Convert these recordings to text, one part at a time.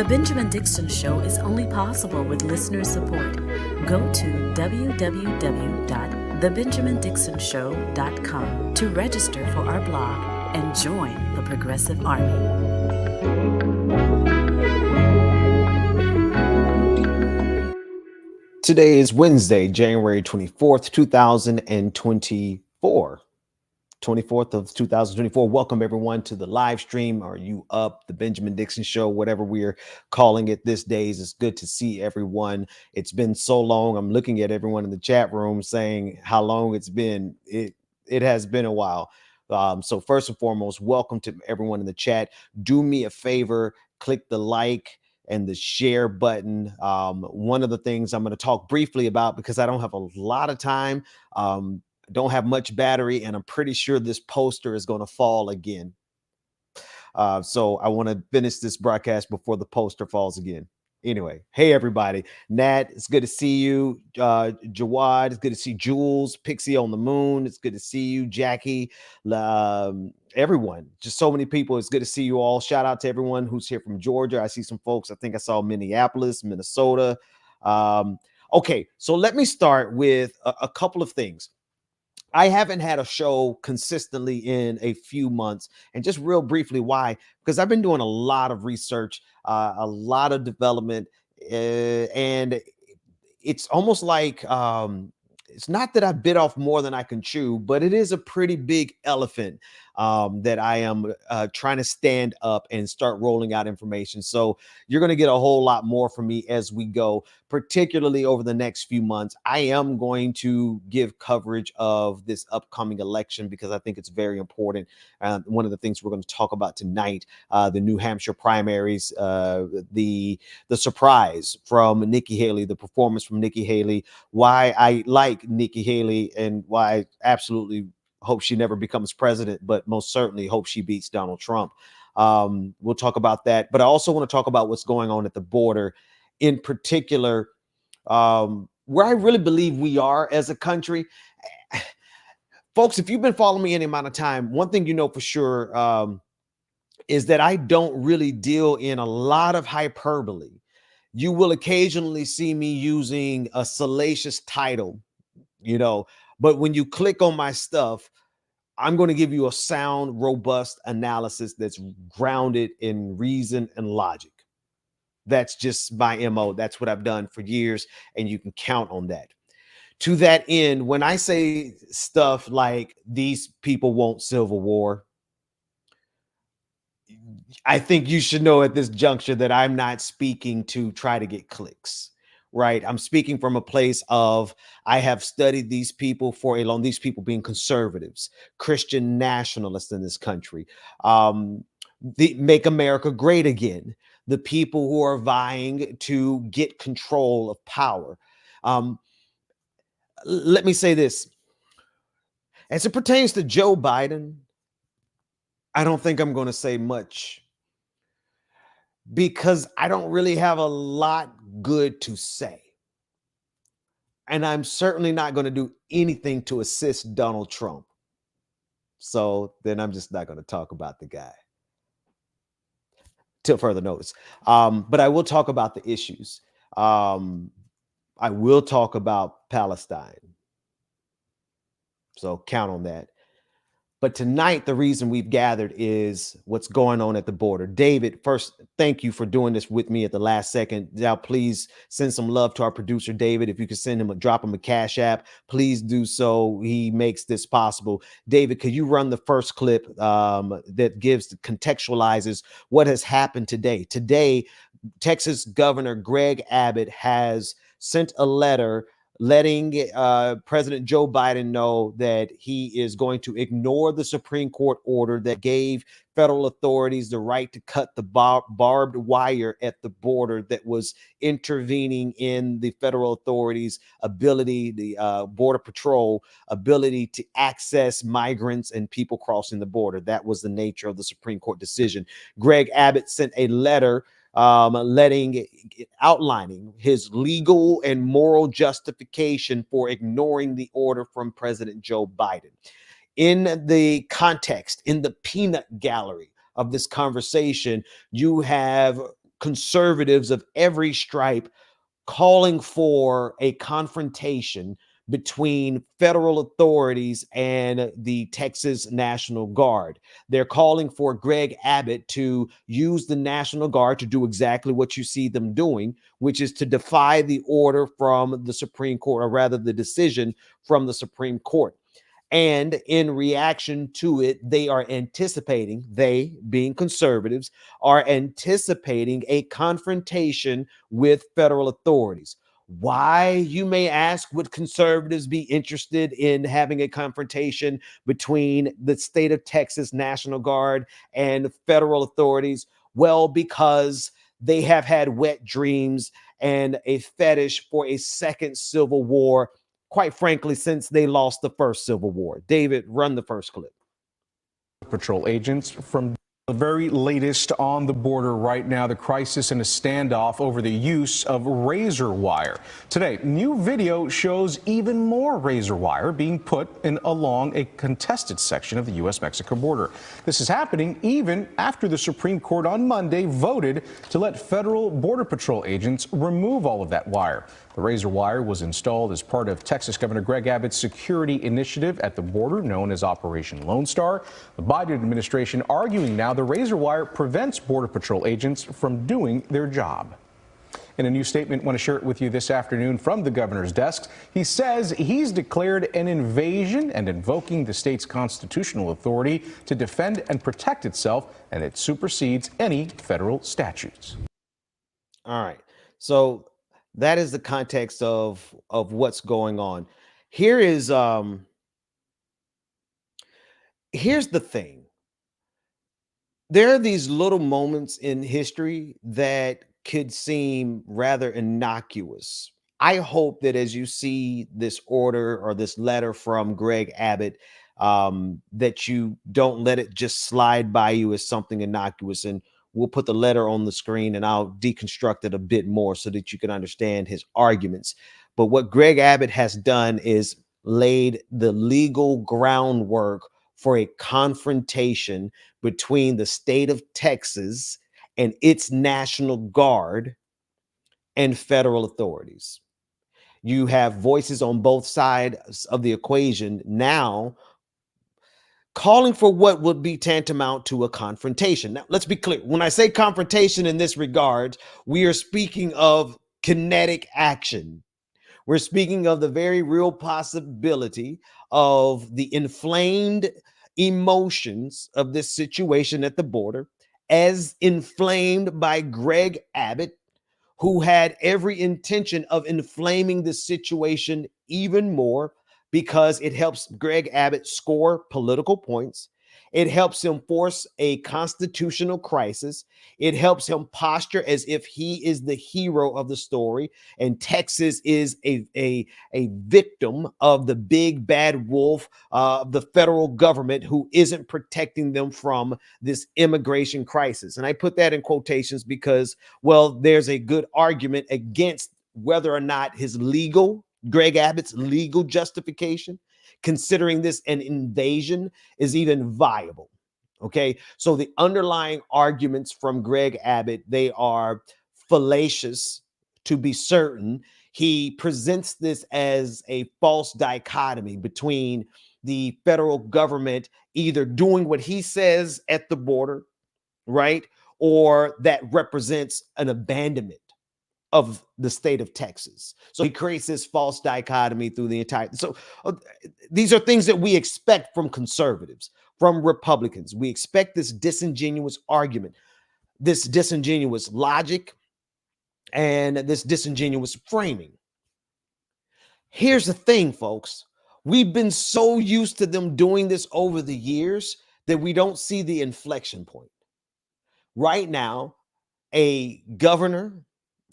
The Benjamin Dixon Show is only possible with listener support. Go to www.thebenjamindixonshow.com to register for our blog and join the Progressive Army. Today is Wednesday, January 24th, 2024. 24th of 2024. Welcome everyone to the live stream. Are you up? The Benjamin Dixon Show, whatever we're calling it this days. It's good to see everyone. It's been so long. I'm looking at everyone in the chat room saying how long it's been. It has been a while. So first and foremost, welcome to everyone in the chat. Do me a favor, click the like and the share button. One of the things I'm going to talk briefly about, because I don't have a lot of time, don't have much battery, and I'm pretty sure this poster is going to fall again. So I want to finish this broadcast before the poster falls again. Anyway, hey everybody. Nat, it's good to see you. Jawad, it's good to see Jules. Pixie on the Moon, it's good to see you. Jackie, everyone, just so many people. It's good to see you all. Shout out to everyone who's here from Georgia. I see some folks. I think I saw Minneapolis, Minnesota. Okay, so let me start with a couple of things. I haven't had a show consistently in a few months, and just real briefly why, because I've been doing a lot of research, a lot of development, and it's almost like it's not that I bit off more than I can chew, but it is a pretty big elephant that I am trying to stand up and start rolling out information. So you're going to get a whole lot more from me as we go, particularly over the next few months. I am going to give coverage of this upcoming election because I think it's very important. One of the things we're going to talk about tonight, the New Hampshire primaries, the surprise from Nikki Haley, the performance from Nikki Haley, why I like Nikki Haley and why I absolutely hope she never becomes president, but most certainly hope she beats Donald Trump. We'll talk about that. But I also want to talk about what's going on at the border, in particular, where I really believe we are as a country. Folks, if you've been following me any amount of time, one thing you know for sure is that I don't really deal in a lot of hyperbole. You will occasionally see me using a salacious title, but when you click on my stuff, I'm going to give you a sound, robust analysis that's grounded in reason and logic. That's just my MO. That's what I've done for years, and you can count on that. To that end, when I say stuff like these people want civil war, I think you should know at this juncture that I'm not speaking to try to get clicks. Right. I'm speaking from a place of I have studied these people for a long, these people being conservatives, Christian nationalists in this country, the Make America Great Again, the people who are vying to get control of power. Let me say this. As it pertains to Joe Biden, I don't think I'm going to say much because I don't really have a lot good to say. And I'm certainly not going to do anything to assist Donald Trump. So then I'm just not going to talk about the guy till further notice. But I will talk about the issues. I will talk about Palestine. So count on that. But tonight, the reason we've gathered is what's going on at the border. David, first, thank you for doing this with me at the last second. Now, please send some love to our producer, David. If you could drop him a Cash App, please do so. He makes this possible. David, could you run the first clip that contextualizes what has happened today? Today, Texas Governor Greg Abbott has sent a letter letting President Joe Biden know that he is going to ignore the Supreme Court order that gave federal authorities the right to cut the barbed wire at the border that was intervening in the federal authorities' ability, the Border Patrol ability to access migrants and people crossing the border. That was the nature of the Supreme Court decision. Greg Abbott sent a letter outlining his legal and moral justification for ignoring the order from President Joe Biden. In the context, in the peanut gallery of this conversation, you have conservatives of every stripe calling for a confrontation between federal authorities and the Texas National Guard. They're calling for Greg Abbott to use the National Guard to do exactly what you see them doing, which is to defy the order from the Supreme Court, or rather the decision from the Supreme Court. And in reaction to it, they are anticipating, they being conservatives, are anticipating a confrontation with federal authorities. Why, you may ask, would conservatives be interested in having a confrontation between the state of Texas National Guard and federal authorities? Well, because they have had wet dreams and a fetish for a second civil war, quite frankly, since they lost the first Civil War. David, run the first clip. Patrol agents from the very latest on the border right now, the crisis and a standoff over the use of razor wire. Today, new video shows even more razor wire being put in along a contested section of the U.S.-Mexico border. This is happening even after the Supreme Court on Monday voted to let federal Border Patrol agents remove all of that wire. The razor wire was installed as part of Texas Governor Greg Abbott's security initiative at the border, known as Operation Lone Star. The Biden administration arguing now the razor wire prevents Border Patrol agents from doing their job. In a new statement, I want to share it with you this afternoon from the governor's desk. He says he's declared an invasion and invoking the state's constitutional authority to defend and protect itself, and it supersedes any federal statutes. All right. So that is the context of what's going on. Here's the thing. There are these little moments in history that could seem rather innocuous. I hope that as you see this order or this letter from Greg Abbott, that you don't let it just slide by you as something innocuous. And we'll put the letter on the screen and I'll deconstruct it a bit more so that you can understand his arguments. But what Greg Abbott has done is laid the legal groundwork for a confrontation between the state of Texas and its National Guard and federal authorities. You have voices on both sides of the equation now calling for what would be tantamount to a confrontation. Now, let's be clear. When I say confrontation in this regard, we are speaking of kinetic action. We're speaking of the very real possibility of the inflamed emotions of this situation at the border, as inflamed by Greg Abbott, who had every intention of inflaming the situation even more, because it helps Greg Abbott score political points. It helps him force a constitutional crisis. It helps him posture as if he is the hero of the story, and Texas is a victim of the big bad wolf of the federal government who isn't protecting them from this immigration crisis. And I put that in quotations because, well, there's a good argument against whether or not Greg Abbott's legal justification, considering this an invasion, is even viable. Okay, so the underlying arguments from Greg Abbott, they are fallacious, to be certain. He presents this as a false dichotomy between the federal government either doing what he says at the border, right, or that represents an abandonment of the state of Texas. So he creates this false dichotomy through the entire. So these are things that we expect from conservatives, from Republicans. We expect this disingenuous argument, this disingenuous logic, and this disingenuous framing. Here's the thing, folks. We've been so used to them doing this over the years that we don't see the inflection point. Right now, a governor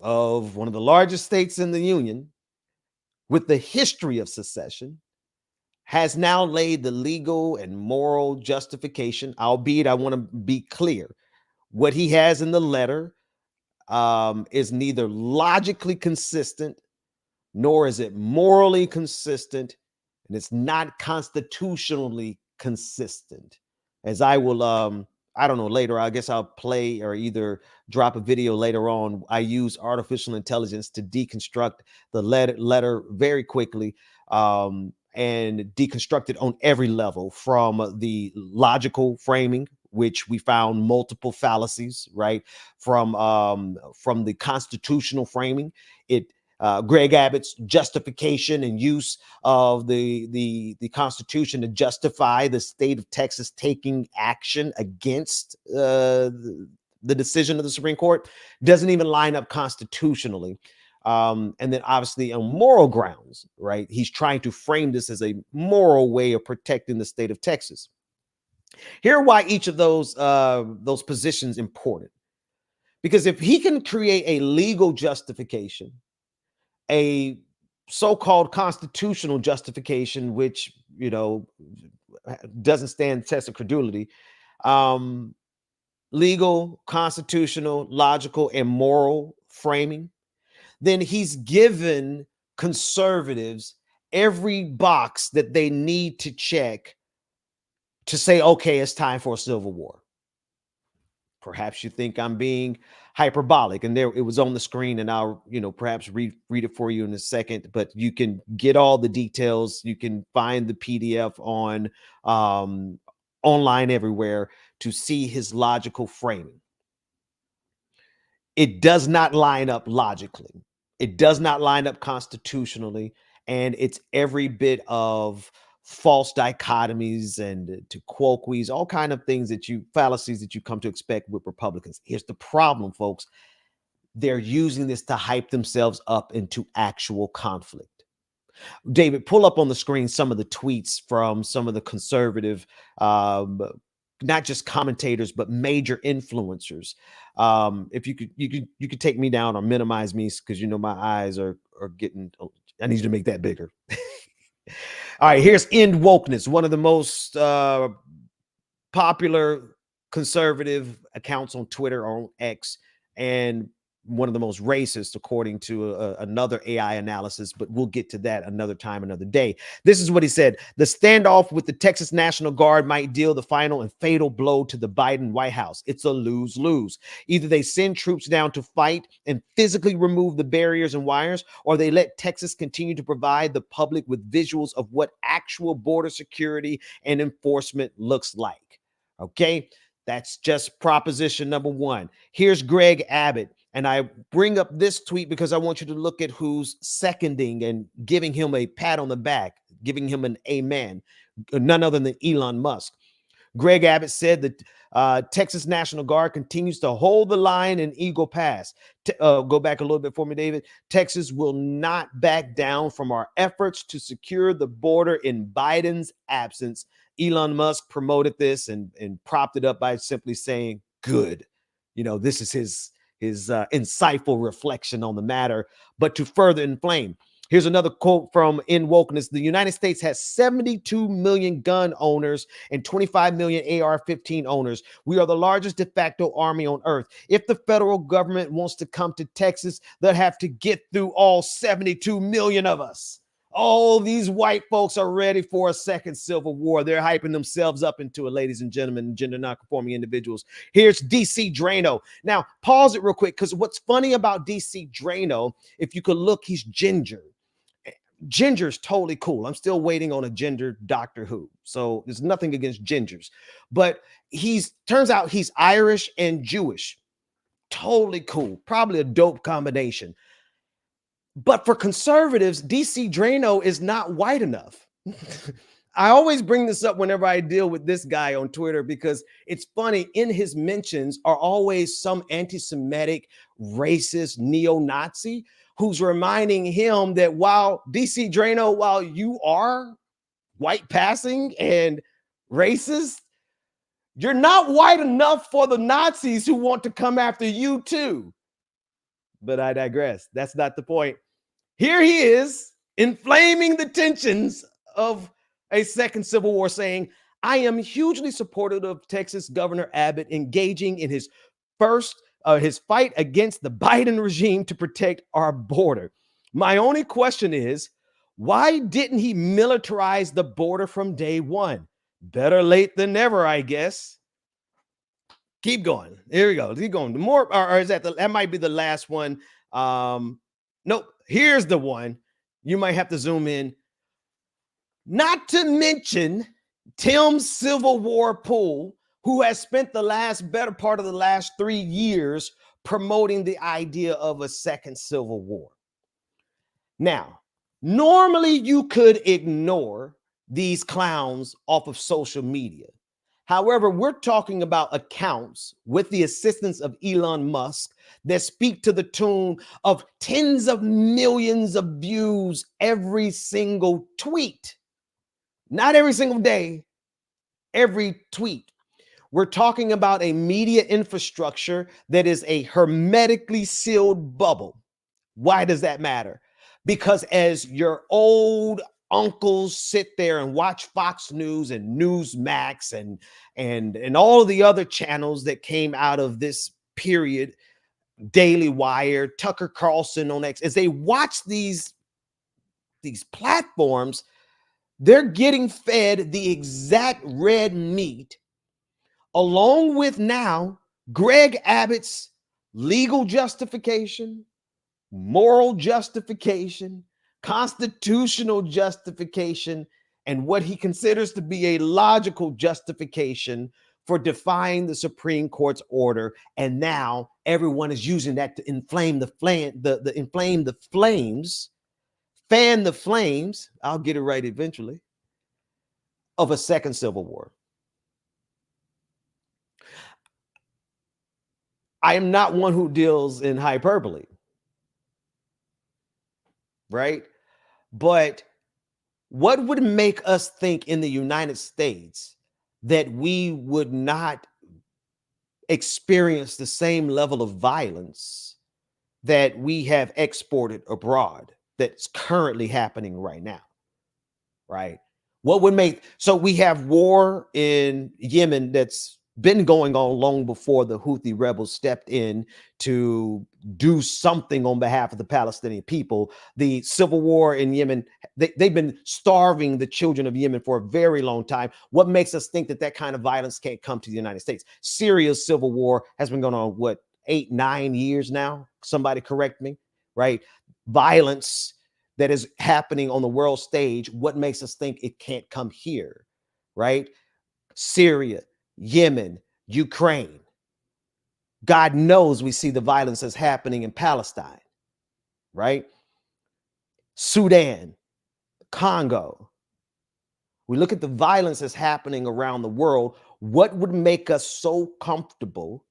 of one of the largest states in the union with the history of secession has now laid the legal and moral justification, albeit I want to be clear, what he has in the letter is neither logically consistent nor is it morally consistent, and it's not constitutionally consistent, as I will I don't know, later, I guess I'll play or either drop a video later on. I use artificial intelligence to deconstruct the letter very quickly, and deconstruct it on every level, from the logical framing, which we found multiple fallacies, right? From the constitutional framing, Greg Abbott's justification and use of the Constitution to justify the state of Texas taking action against the decision of the Supreme Court doesn't even line up constitutionally. And then obviously on moral grounds, right? He's trying to frame this as a moral way of protecting the state of Texas. Here are why each of those positions important. Because if he can create a legal justification, a so-called constitutional justification, which, doesn't stand the test of credulity, legal, constitutional, logical, and moral framing, then he's given conservatives every box that they need to check to say, okay, it's time for a civil war. Perhaps you think I'm being hyperbolic, and there it was on the screen, and I'll, perhaps read it for you in a second, but you can get all the details. You can find the PDF on online everywhere to see his logical framing. It does not line up logically. It does not line up constitutionally, and it's every bit of false dichotomies and to colloquies, all kind of things fallacies that you come to expect with Republicans. Here's the problem, folks. They're using this to hype themselves up into actual conflict. David, pull up on the screen some of the tweets from some of the conservative, not just commentators, but major influencers. If you could take me down or minimize me, because my eyes are getting, I need you to make that bigger. All right, here's End Wokeness, one of the most popular conservative accounts on Twitter or on X, and one of the most racist, according to another AI analysis, but we'll get to that another time, another day. This is what he said. The standoff with the Texas National Guard might deal the final and fatal blow to the Biden White House. It's a lose-lose. Either they send troops down to fight and physically remove the barriers and wires, or they let Texas continue to provide the public with visuals of what actual border security and enforcement looks like. Okay, that's just proposition number one. Here's Greg Abbott. And I bring up this tweet because I want you to look at who's seconding and giving him a pat on the back, giving him an amen, none other than Elon Musk. Greg Abbott said that Texas National Guard continues to hold the line in Eagle Pass. Go back a little bit for me, David. Texas will not back down from our efforts to secure the border in Biden's absence. Elon Musk promoted this and propped it up by simply saying, good. This is his insightful reflection on the matter, but to further inflame. Here's another quote from In Wokeness. The United States has 72 million gun owners and 25 million AR-15 owners. We are the largest de facto army on earth. If the federal government wants to come to Texas, they'll have to get through all 72 million of us. All these white folks are ready for a second civil war. They're hyping themselves up into it, ladies and gentlemen, gender non-conforming individuals. Here's DC Drano. Now, pause it real quick, because what's funny about DC Drano, if you could look, he's ginger. Ginger's totally cool. I'm still waiting on a ginger Doctor Who. So there's nothing against gingers. But turns out he's Irish and Jewish. Totally cool. Probably a dope combination. But for conservatives, DC Drano is not white enough. I always bring this up whenever I deal with this guy on Twitter, because it's funny. In his mentions are always some anti-Semitic, racist, neo-Nazi who's reminding him that while DC Drano, while you are white passing and racist, you're not white enough for the Nazis who want to come after you too. But I digress. That's not the point. Here he is, inflaming the tensions of a second civil war, saying, I am hugely supportive of Texas Governor Abbott engaging in his fight against the Biden regime to protect our border. My only question is, why didn't he militarize the border from day one? Better late than never, I guess. Keep going. Here we go. Keep going. The more, or is that might be the last one. Nope. Here's the one. You might have to zoom in. Not to mention Tim Civil War Pool, who has spent the better part of the last 3 years promoting the idea of a second civil war. Now, normally you could ignore these clowns off of social media. However, we're talking about accounts with the assistance of Elon Musk that speak to the tune of tens of millions of views every single tweet. Not every single day, every tweet. We're talking about a media infrastructure that is a hermetically sealed bubble. Why does that matter? Because as your old uncles sit there and watch Fox News and Newsmax and all of the other channels that came out of this period, Daily Wire, Tucker Carlson on X, as they watch these platforms, they're getting fed the exact red meat, along with now Greg Abbott's legal justification, moral justification, constitutional justification, and what he considers to be a logical justification for defying the Supreme Court's order. And now everyone is using that to inflame the flames, fan the flames, I'll get it right eventually, of a second civil war. I am not one who deals in hyperbole, right? But what would make us think in the United States that we would not experience the same level of violence that we have exported abroad that's currently happening right now, right? What would make, so we have war in Yemen that's been going on long before the Houthi rebels stepped in to do something on behalf of the Palestinian people. The civil war in Yemen, they've been starving the children of Yemen for a very long time. What makes us think that that kind of violence can't come to the United States? Syria's civil war has been going on, what, 8-9 years now? Somebody correct me, right? Violence that is happening on the world stage. What makes us think it can't come here, right? Syria, Yemen, Ukraine. God knows we see the violence that's happening in Palestine, right? Sudan, Congo. We look at the violence that's happening around the world. What would make us so comfortable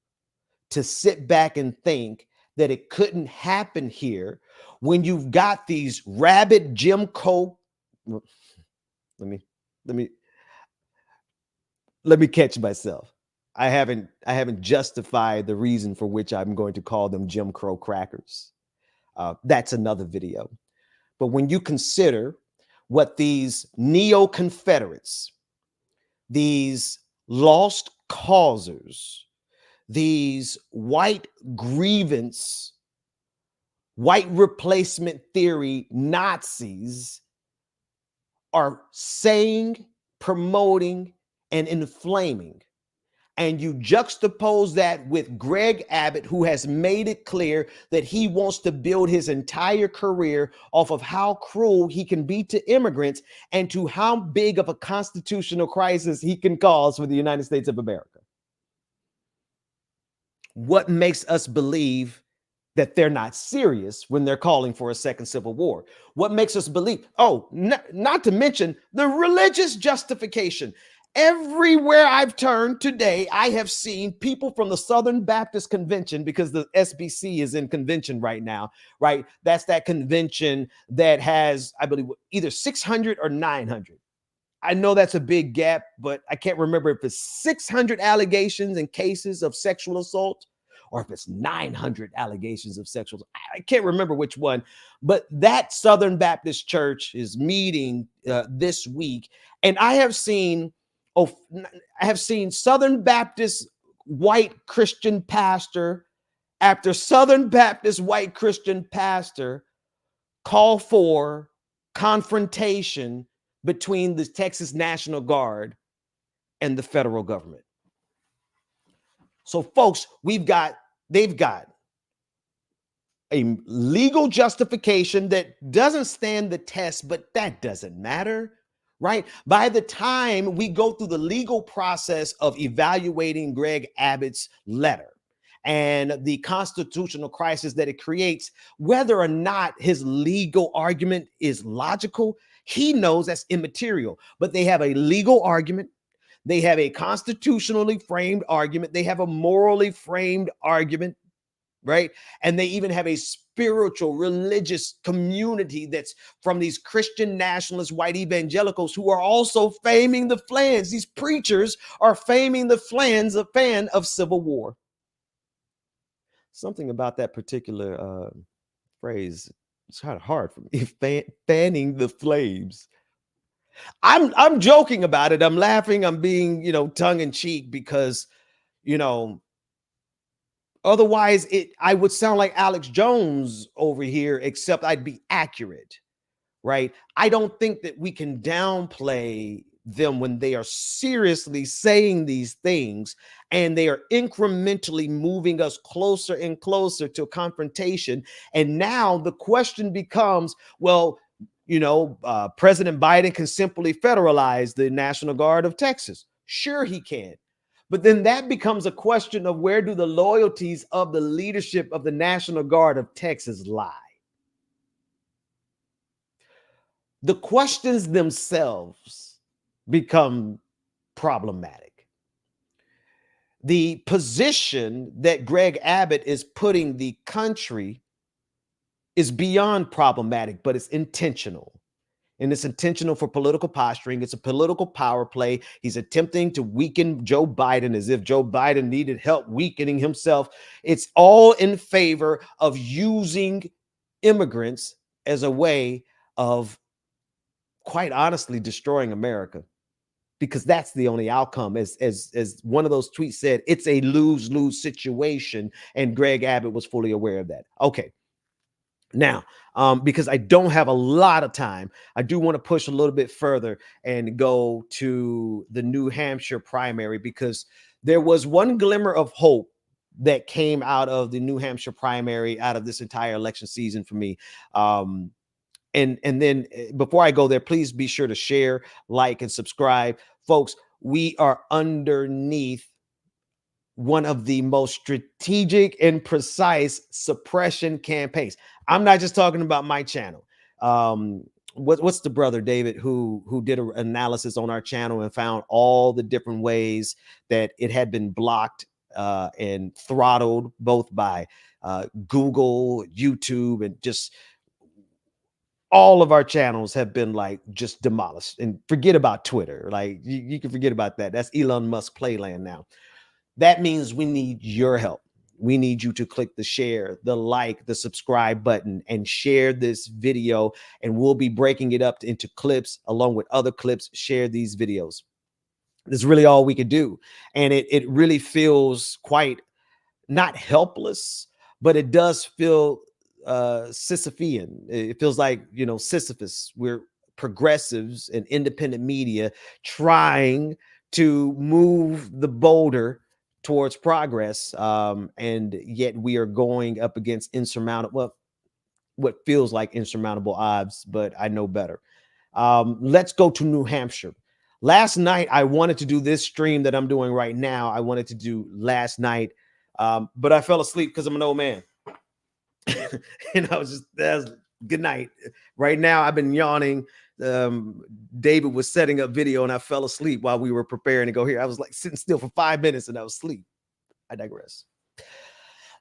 to sit back and think that it couldn't happen here when you've got these rabid Jim Crow? Let me catch myself. I haven't justified the reason for which I'm going to call them Jim Crow crackers. That's another video. But when you consider what these neo-Confederates, these lost causers, these white grievance, white replacement theory Nazis are saying, promoting, and inflaming, and you juxtapose that with Greg Abbott, who has made it clear that he wants to build his entire career off of how cruel he can be to immigrants and to how big of a constitutional crisis he can cause for the United States of America. What makes us believe that they're not serious when they're calling for a second civil war? What makes us believe? Oh, not to mention the religious justification. Everywhere I've turned today, I have seen people from the Southern Baptist Convention, because the SBC is in convention right now, right? That's that convention that has, I believe, either 600 or 900. I know that's a big gap, but I can't remember if it's 600 allegations and cases of sexual assault or if it's 900 allegations of sexual assault. I can't remember which one, but that Southern Baptist Church is meeting this week. And I have seen Southern Baptist white Christian pastor after Southern Baptist white Christian pastor call for confrontation between the Texas National Guard and the federal government. So, folks, they've got a legal justification that doesn't stand the test, but that doesn't matter, right? By the time we go through the legal process of evaluating Greg Abbott's letter and the constitutional crisis that it creates, whether or not his legal argument is logical, he knows that's immaterial. But they have a legal argument. They have a constitutionally framed argument. They have a morally framed argument, right? And they even have a spiritual, religious community that's from these Christian nationalist white evangelicals who are also faming the flans. These preachers are faming the flans, a fan of civil war. Something about that particular phrase, it's kind of hard for me. Fanning the flames. I'm joking about it. I'm laughing. I'm being, tongue in cheek because, otherwise I would sound like Alex Jones over here, except I'd be accurate, right? I don't think that we can downplay them when they are seriously saying these things and they are incrementally moving us closer and closer to a confrontation. And now the question becomes, well, President Biden can simply federalize the National Guard of Texas. Sure, he can. But then that becomes a question of where do the loyalties of the leadership of the National Guard of Texas lie? The questions themselves become problematic. The position that Greg Abbott is putting the country is beyond problematic, but it's intentional. And it's intentional for political posturing. It's a political power play. He's attempting to weaken Joe Biden as if Joe Biden needed help weakening himself. It's all in favor of using immigrants as a way of, quite honestly, destroying America, because that's the only outcome. As one of those tweets said, it's a lose-lose situation, and Greg Abbott was fully aware of that. Okay. Now, because I don't have a lot of time, I do want to push a little bit further and go to the New Hampshire primary, because there was one glimmer of hope that came out of the New Hampshire primary, out of this entire election season for me. And then before I go there, please be sure to share, like, and subscribe. Folks, we are underneath one of the most strategic and precise suppression campaigns. I'm not just talking about my channel. What's the brother David who did an analysis on our channel and found all the different ways that it had been blocked and throttled, both by Google, YouTube, and just all of our channels have been just demolished. And forget about Twitter. You can forget about that. That's Elon Musk playland now. That means we need your help. We need you to click the share, the like, the subscribe button, and share this video. And we'll be breaking it up into clips along with other clips. Share these videos. That's really all we could do. And it really feels quite not helpless, but it does feel Sisyphean. It feels like, Sisyphus. We're progressives and independent media trying to move the boulder towards progress, and yet we are going up against what feels like insurmountable odds, but I know better. Let's go to New Hampshire. Last night, I wanted to do this stream that I'm doing right now. I wanted to do last night, but I fell asleep because I'm an old man. And I was good night. Right now, I've been yawning. David was setting up video and I fell asleep while we were preparing to go here. I was sitting still for 5 minutes and I was asleep. I digress.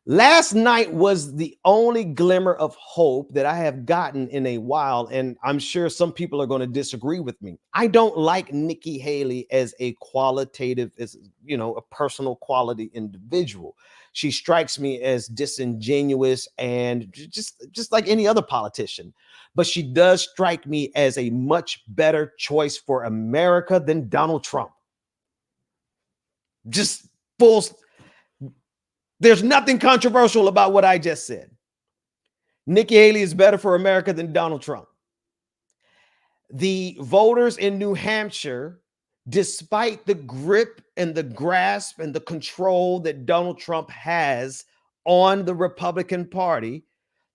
Last night was the only glimmer of hope that I have gotten in a while, and I'm sure some people are going to disagree with me. I don't like Nikki Haley as a qualitative, a personal quality individual. She strikes me as disingenuous and just like any other politician. But she does strike me as a much better choice for America than Donald Trump. There's nothing controversial about what I just said. Nikki Haley is better for America than Donald Trump. The voters in New Hampshire despite the grip and the grasp and the control that Donald Trump has on the Republican Party,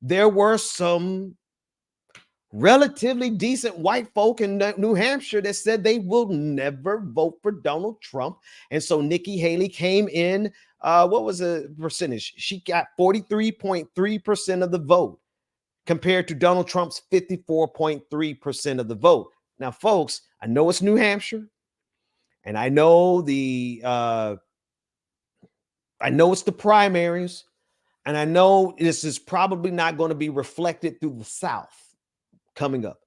there were some relatively decent white folk in New Hampshire that said they will never vote for Donald Trump. And so Nikki Haley came in, what was the percentage? She got 43.3% of the vote compared to Donald Trump's 54.3% of the vote. Now, folks, I know it's New Hampshire, and I know it's the primaries, and I know this is probably not going to be reflected through the South coming up.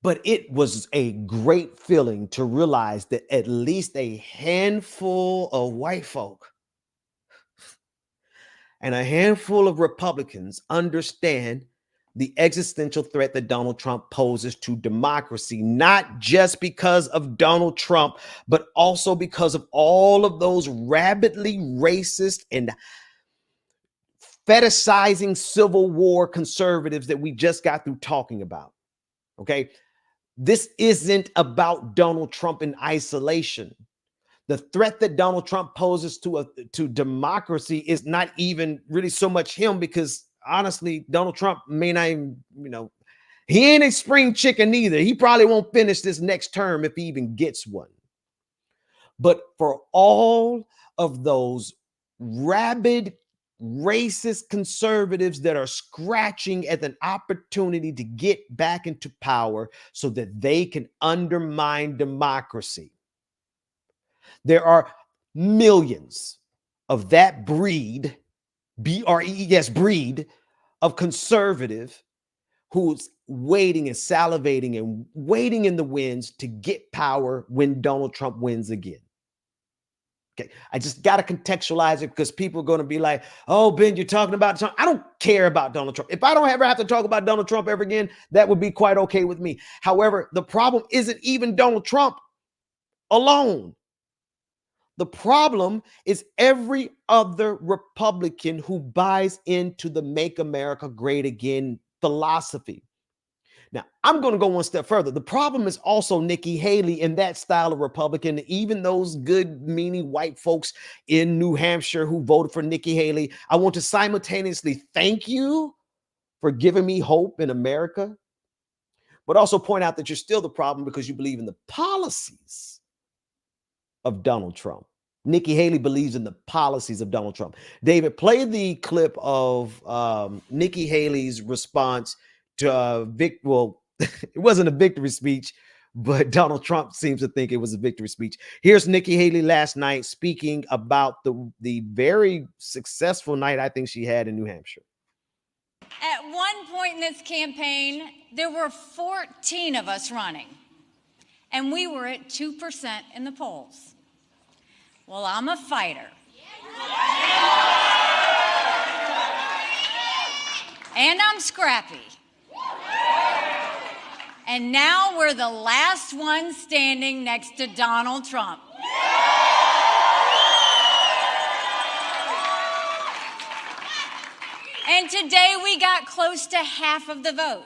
But it was a great feeling to realize that at least a handful of white folk and a handful of Republicans understand the existential threat that Donald Trump poses to democracy, not just because of Donald Trump, but also because of all of those rabidly racist and fetishizing Civil War conservatives that we just got through talking about. Okay, this isn't about Donald Trump in isolation. The threat that Donald Trump poses to democracy is not even really so much him, because honestly, Donald Trump may not even, he ain't a spring chicken either. He probably won't finish this next term if he even gets one. But for all of those rabid, racist conservatives that are scratching at an opportunity to get back into power so that they can undermine democracy, there are millions of that breed, B-R-E-E-S, breed of conservative who's waiting and salivating and waiting in the wings to get power when Donald Trump wins again. Okay, I just got to contextualize it, because people are going to be like, oh, Ben, you're talking about Trump. I don't care about Donald Trump. If I don't ever have to talk about Donald Trump ever again, that would be quite okay with me. However, the problem isn't even Donald Trump alone. The problem is every other Republican who buys into the Make America Great Again philosophy. Now, I'm going to go one step further. The problem is also Nikki Haley and that style of Republican, even those good, meaning white folks in New Hampshire who voted for Nikki Haley. I want to simultaneously thank you for giving me hope in America, but also point out that you're still the problem because you believe in the policies of Donald Trump. Nikki Haley believes in the policies of Donald Trump. David, play the clip of Nikki Haley's response to it wasn't a victory speech, but Donald Trump seems to think it was a victory speech. Here's Nikki Haley last night speaking about the very successful night I think she had in New Hampshire. At one point in this campaign, there were 14 of us running, and we were at 2% in the polls. Well, I'm a fighter. And I'm scrappy. And now we're the last one standing next to Donald Trump. And today we got close to half of the vote.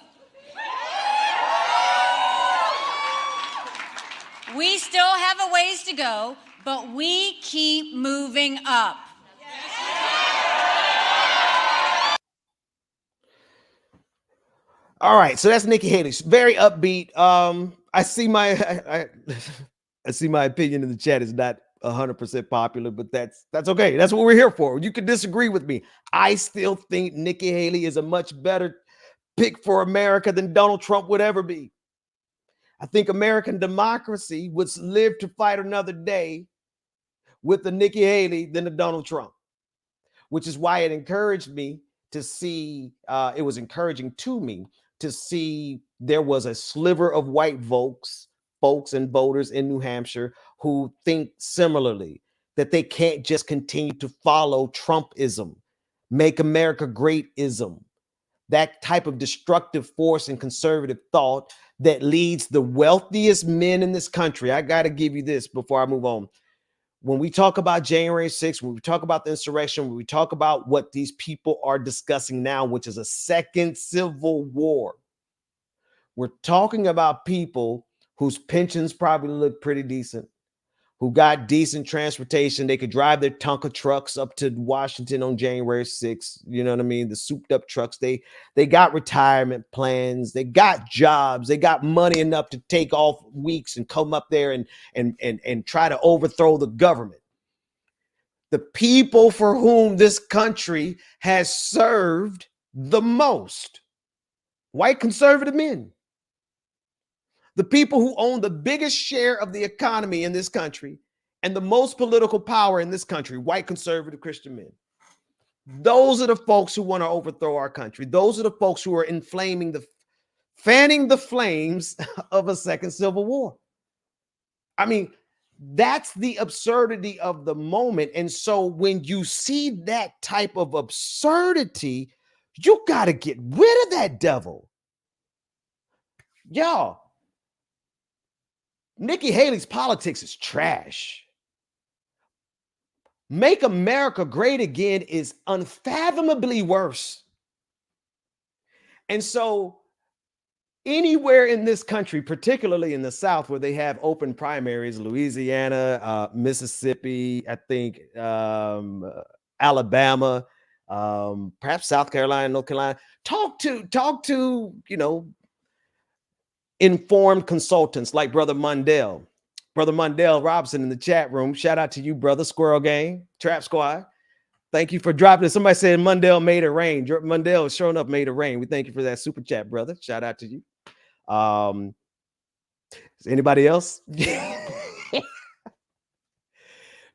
We still have a ways to go, but we keep moving up. All right, so that's Nikki Haley. She's very upbeat. I see my opinion in the chat is not 100% popular, but that's okay. That's what we're here for. You can disagree with me. I still think Nikki Haley is a much better pick for America than Donald Trump would ever be. I think American democracy would live to fight another day with the Nikki Haley than the Donald Trump, which is why it encouraged me to see, it was encouraging to me to see there was a sliver of white folks and voters in New Hampshire who think similarly, that they can't just continue to follow Trumpism, make America great-ism, that type of destructive force and conservative thought that leads the wealthiest men in this country. I got to give you this before I move on. When we talk about January 6th, when we talk about the insurrection, when we talk about what these people are discussing now, which is a second civil war, we're talking about people whose pensions probably look pretty decent, who got decent transportation. They could drive their Tonka trucks up to Washington on January 6th. You know what I mean? The souped up trucks. They got retirement plans. They got jobs. They got money enough to take off weeks and come up there and try to overthrow the government. The people for whom this country has served the most, white conservative men. The people who own the biggest share of the economy in this country and the most political power in this country, white conservative Christian men. Those are the folks who want to overthrow our country. Those are the folks who are fanning the flames of a second civil war. I mean, that's the absurdity of the moment. And so when you see that type of absurdity, you got to get rid of that devil. Y'all, Nikki Haley's politics is trash. Make America Great Again is unfathomably worse. And so anywhere in this country, particularly in the South where they have open primaries, Louisiana, Mississippi, I think Alabama, perhaps South Carolina, North Carolina, talk to, informed consultants like Brother Mundell Robson in the chat room. Shout out to you, brother. Squirrel Gang, Trap Squad. Thank you for dropping it. Somebody said Mundell made it rain. Mundell has shown up, made it rain. We thank you for that super chat, brother. Shout out to you. Is anybody else?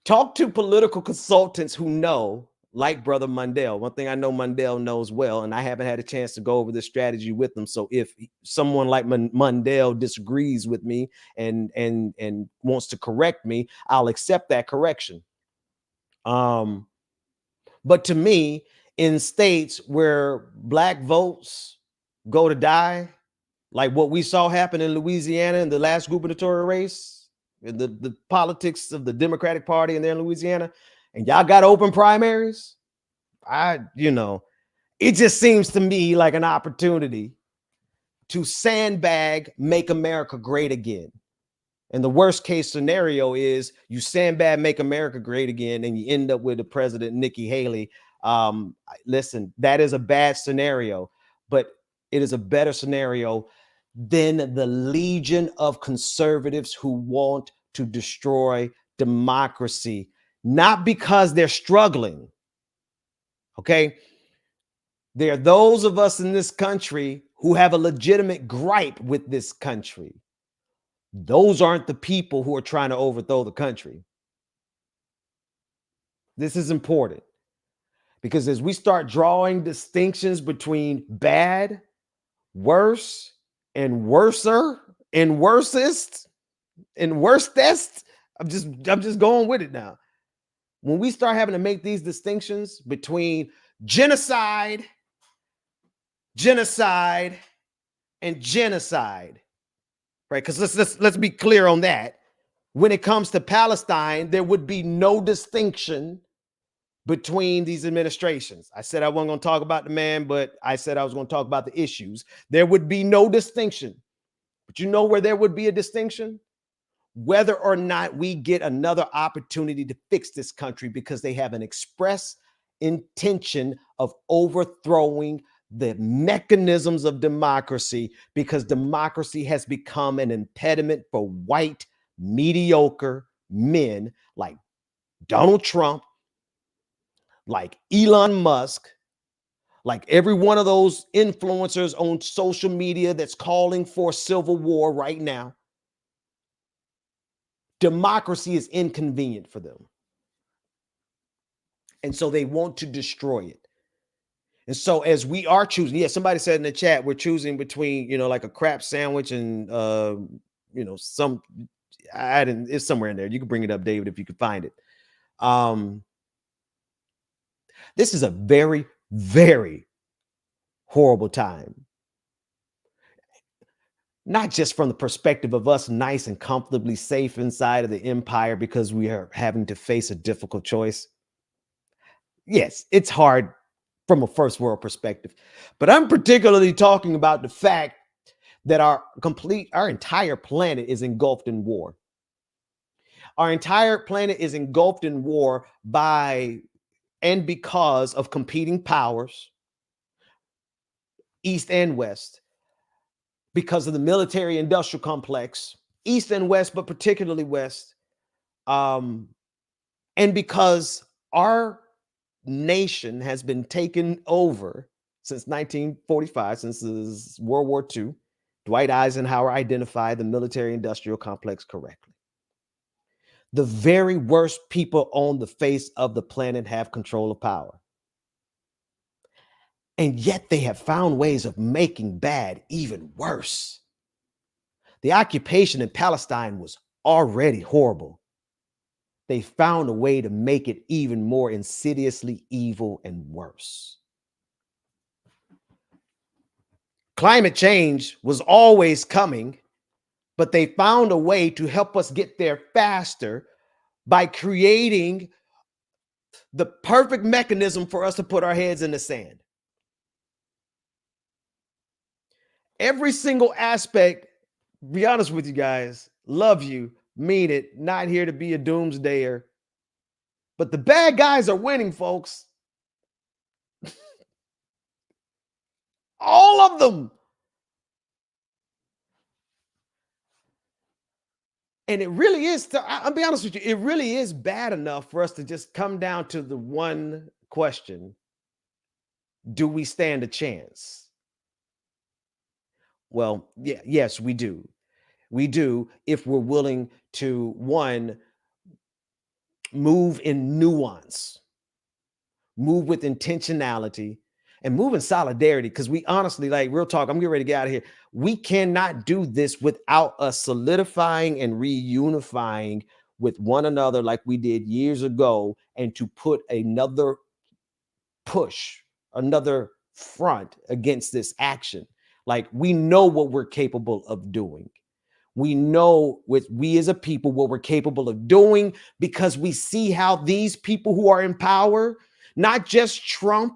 Talk to political consultants who know, like Brother Mundell. One thing I know Mundell knows well, and I haven't had a chance to go over this strategy with them. So if someone like Mundell disagrees with me and wants to correct me, I'll accept that correction. But to me, in states where black votes go to die, like what we saw happen in Louisiana in the last gubernatorial race, the politics of the Democratic Party in there in Louisiana, and y'all got open primaries, it just seems to me like an opportunity to sandbag, make America great again. And the worst case scenario is you sandbag, make America great again, and you end up with the president, Nikki Haley. Listen, that is a bad scenario, but it is a better scenario than the legion of conservatives who want to destroy democracy. Not because they're struggling, okay? There are those of us in this country who have a legitimate gripe with this country. Those aren't the people who are trying to overthrow the country. This is important because as we start drawing distinctions between bad, worse, and worser, and worsest, and worstest, I'm just going with it now. When we start having to make these distinctions between genocide, and genocide, right? Because let's be clear on that. When it comes to Palestine, there would be no distinction between these administrations. I said I wasn't going to talk about the man, but I said I was going to talk about the issues. There would be no distinction. But you know where there would be a distinction? Whether or not we get another opportunity to fix this country because they have an express intention of overthrowing the mechanisms of democracy, because democracy has become an impediment for white, mediocre men like Donald Trump, like Elon Musk, like every one of those influencers on social media that's calling for civil war right now. Democracy is inconvenient for them. And so they want to destroy it. And so as we are choosing, somebody said in the chat, we're choosing between, like a crap sandwich and, it's somewhere in there. You can bring it up, David, if you can find it. This is a very, very horrible time. Not just from the perspective of us nice and comfortably safe inside of the empire because we are having to face a difficult choice. Yes, it's hard from a first world perspective, but I'm particularly talking about the fact that our entire planet is engulfed in war. Our entire planet is engulfed in war by and because of competing powers, East and West, because of the military industrial complex, East and West, but particularly West, and because our nation has been taken over since 1945, since World War II. Dwight Eisenhower identified the military industrial complex correctly. The very worst people on the face of the planet have control of power. And yet they have found ways of making bad even worse. The occupation in Palestine was already horrible. They found a way to make it even more insidiously evil and worse. Climate change was always coming, but they found a way to help us get there faster by creating the perfect mechanism for us to put our heads in the sand. Every single aspect, be honest with you guys, love you, mean it, not here to be a doomsdayer, but the bad guys are winning, folks. All of them. And it really is, I'll be honest with you, it really is bad enough for us to just come down to the one question: do we stand a chance? Well, yeah, yes, we do. We do if we're willing to, one, move in nuance, move with intentionality, and move in solidarity. Because we honestly, like, real talk, I'm getting ready to get out of here. We cannot do this without us solidifying and reunifying with one another like we did years ago, and to put another push, another front against this action. Like, we know what we're capable of doing. We know with we as a people what we're capable of doing, because we see how these people who are in power, not just Trump,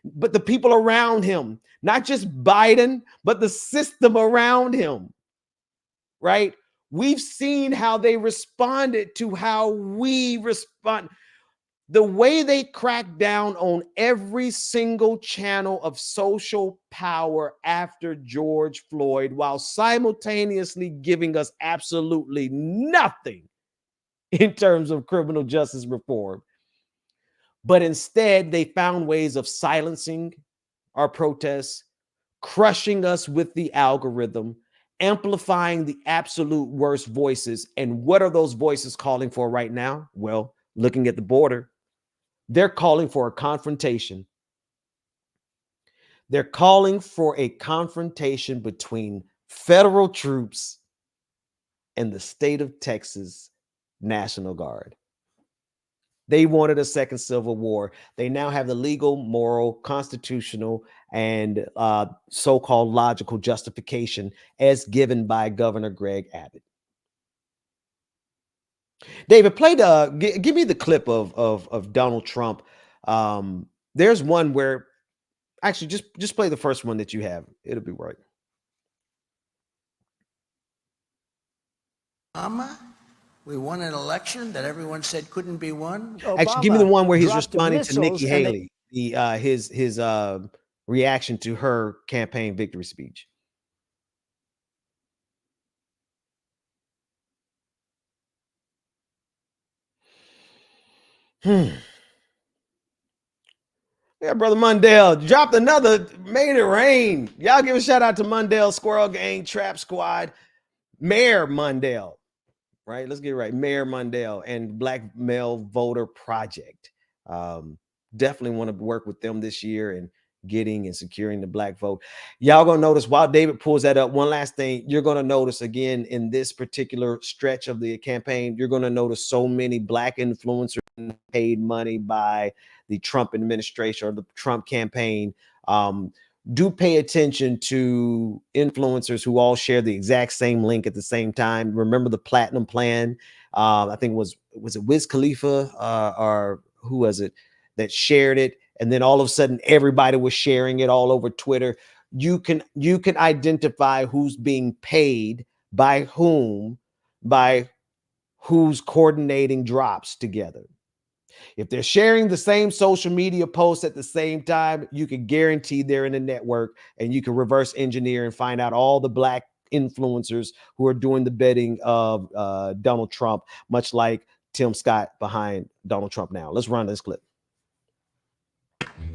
but the people around him, not just Biden, but the system around him, right? We've seen how they responded to how we respond. The way they cracked down on every single channel of social power after George Floyd, while simultaneously giving us absolutely nothing in terms of criminal justice reform. But instead, they found ways of silencing our protests, crushing us with the algorithm, amplifying the absolute worst voices. And what are those voices calling for right now? Well, looking at the border, they're calling for a confrontation. They're calling for a confrontation between federal troops and the state of Texas National Guard. They wanted a second civil war. They now have the legal, moral, constitutional, and so-called logical justification as given by Governor Greg Abbott. David, give me the clip of Donald Trump. There's one where, actually, just play the first one that you have. It'll be right. We won an election that everyone said couldn't be won. Actually, give me the one where he's responding to Nikki Haley, his reaction to her campaign victory speech. Yeah, brother Mundell dropped another, made it rain. Y'all give a shout out to Mundell Squirrel Gang Trap Squad, Mayor Mundell. Right, let's get it right. Mayor Mundell and Black Male Voter Project. Definitely want to work with them this year and getting and securing the black vote. Y'all gonna notice while David pulls that up, one last thing you're gonna notice again in this particular stretch of the campaign, you're gonna notice so many black influencers paid money by the Trump administration or the Trump campaign. Do pay attention to influencers who all share the exact same link at the same time. Remember the platinum plan? I think was it Wiz Khalifa or who was it that shared it? And then all of a sudden, everybody was sharing it all over Twitter. you can identify who's being paid by whom, by who's coordinating drops together. If they're sharing the same social media posts at the same time, you can guarantee they're in a network, and you can reverse engineer and find out all the black influencers who are doing the bidding of Donald Trump, much like Tim Scott behind Donald Trump now. Let's run this clip.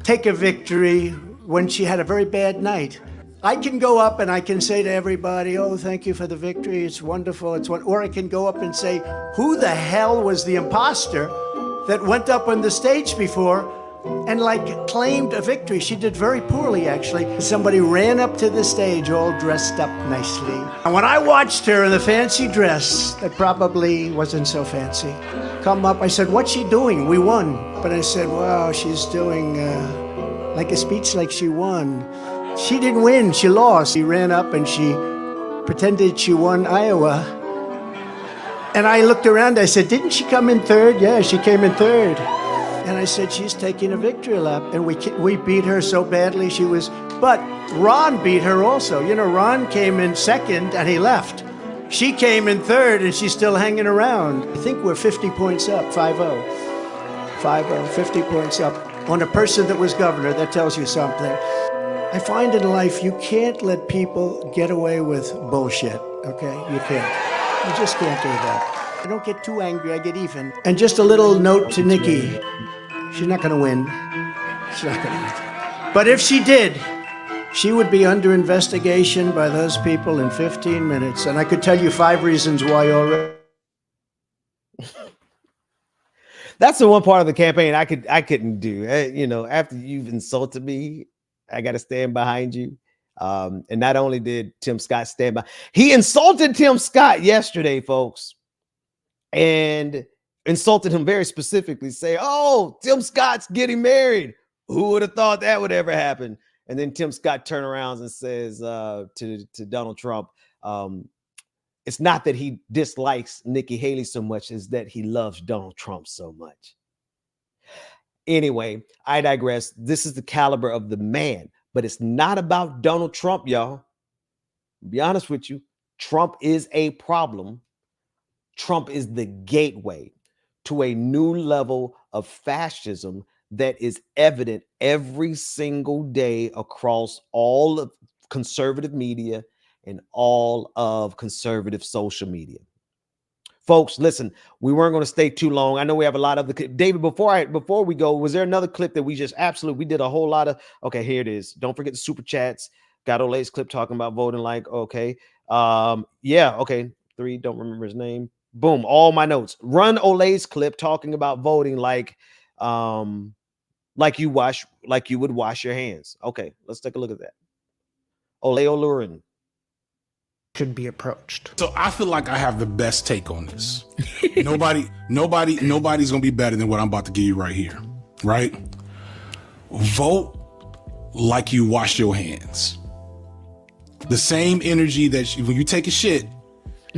Take a victory when she had a very bad night. I can go up and I can say to everybody, oh, thank you for the victory. It's wonderful. Or I can go up and say, who the hell was the imposter that went up on the stage before and claimed a victory? She did very poorly, actually. Somebody ran up to the stage all dressed up nicely. And when I watched her in the fancy dress that probably wasn't so fancy come up, I said, what's she doing? We won. But I said, wow, she's doing like a speech like she won. She didn't win, she lost. She ran up and she pretended she won Iowa. And I looked around, I said, didn't she come in third? Yeah, she came in third. And I said, she's taking a victory lap. And we beat her so badly, but Ron beat her also. You know, Ron came in second and he left. She came in third and she's still hanging around. I think we're 50 points up, 5-0. 5-0, 50 points up on a person that was governor. That tells you something. I find in life you can't let people get away with bullshit, okay? You can't. You just can't do that. I don't get too angry, I get even. And just a little note to Nikki. She's not gonna win. She's not gonna win. But if she did, she would be under investigation by those people in 15 minutes. And I could tell you 5 reasons why already. That's the one part of the campaign I couldn't do. You know, after you've insulted me, I got to stand behind you. And not only did Tim Scott stand by, he insulted Tim Scott yesterday, folks, and insulted him very specifically, say, oh, Tim Scott's getting married. Who would have thought that would ever happen? And then Tim Scott turns around and says to Donald Trump, it's not that he dislikes Nikki Haley so much as that he loves Donald Trump so much. Anyway, I digress. This is the caliber of the man, but it's not about Donald Trump, y'all. To be honest with you, Trump is a problem. Trump is the gateway to a new level of fascism that is evident every single day across all of conservative media and all of conservative social media. Folks, listen, we weren't going to stay too long. I know we have a lot of the David, before we go, was there another clip that we just we did a whole lot of? Okay, here it is. Don't forget the super chats. Got Olay's clip talking about voting okay. Yeah, okay. 3, don't remember his name. Boom, all my notes. Run Olay's clip talking about voting like you would wash your hands. Okay, let's take a look at that. Olay Olurin should be approached. So I feel like I have the best take on this. Nobody's gonna be better than what I'm about to give you right here. Right? Vote like you wash your hands. The same energy that when you take a shit,